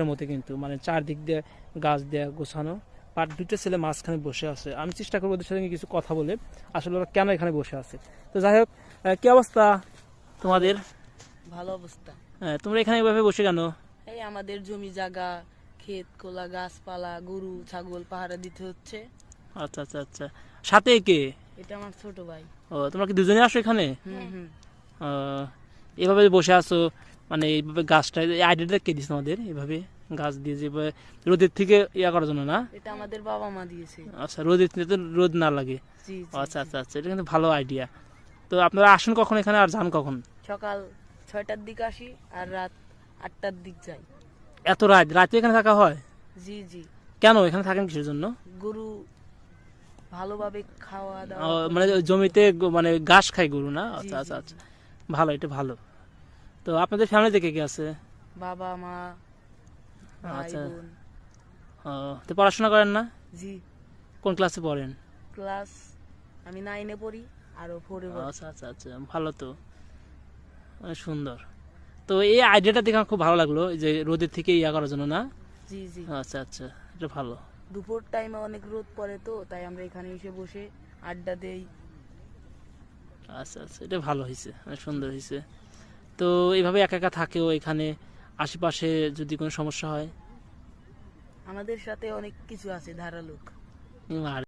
মতো কিন্তু মানে চারদিক দিয়ে গাছ দিয়ে গোছানো, আর দুটো ছেলে মাঝখানে বসে আছে। আমি চেষ্টা করবো ওদের সঙ্গে কিছু কথা বলে আসলে ওরা কেন এখানে বসে আছে। তো যাই হোক, কি অবস্থা তোমাদের? ভালো অবস্থা। তোমরা এখানে এভাবে বসে কেন? এই আমাদের জমি জায়গা, ক্ষেত খোলা, গাছপালা, গরু ছাগল পাহারা দিতে হচ্ছে। আচ্ছা আচ্ছা আচ্ছা, সাথে কে? এটা আমার ছোট ভাই। ও, তোমরা কি দুজনে আসো এখানে? হুম। এভাবে বসে আছো, মানে এইভাবে গাছটা, এই আইডিয়াটা কে দিচ্ছে তোমাদের এভাবে গাছ দিয়ে যেভাবে রোদের থেকে ইয়া করার জন্য না? এটা আমাদের বাবা মা দিয়েছে। আচ্ছা, রোদের থেকে তো রোদ না লাগে। জি আচ্ছা আচ্ছা আচ্ছা, এটা কিন্তু ভালো আইডিয়া। তো আপনারা আসেন কখন এখানে আর যান কখন? সকাল 6টার দিকে আসি আর রাত 8টার দিক যাই। এত রাতে এখানে থাকা হয়? জি। কেন এখানে থাকেন কিসের জন্য? গরু ভালোভাবে খাওয়া দাওয়া মানে করে। জমিতে মানে ঘাস খায় গরু না? জি, আচ্ছা আচ্ছা জি, আচ্ছা, ভালো, এটা ভালো। তো আপনাদের ফ্যামিলিতে কে কে আছে? বাবা মা ভাই আচ্ছা। বোন। তো পড়াশোনা করেন না? জি। কোন ক্লাসে পড়েন? ক্লাস আমি 9-এ পড়ি আর 4-এ পড়ি। আচ্ছা আচ্ছা আচ্ছা, ভালো তো, অনেক সুন্দর। তো এই আইডিয়াটা দেখে আমার খুব ভালো লাগলো, এই যে রোদের থেকে ইয়া করার জন্য না? জি। আচ্ছা আচ্ছা, এটা ভালো। দুপুর টাইমে অনেক রোদ পড়ে, তো তাই আমরা এখানে এসে বসে আড্ডা দেই। আচ্ছা আচ্ছা, এটা ভালো হয়েছে, অনেক সুন্দর হয়েছে। তো এইভাবে একা একা থাকেও এখানে, আশেপাশে যদি কোনো সমস্যা হয়? আমাদের সাথে অনেক কিছু আছে ধারালো। আর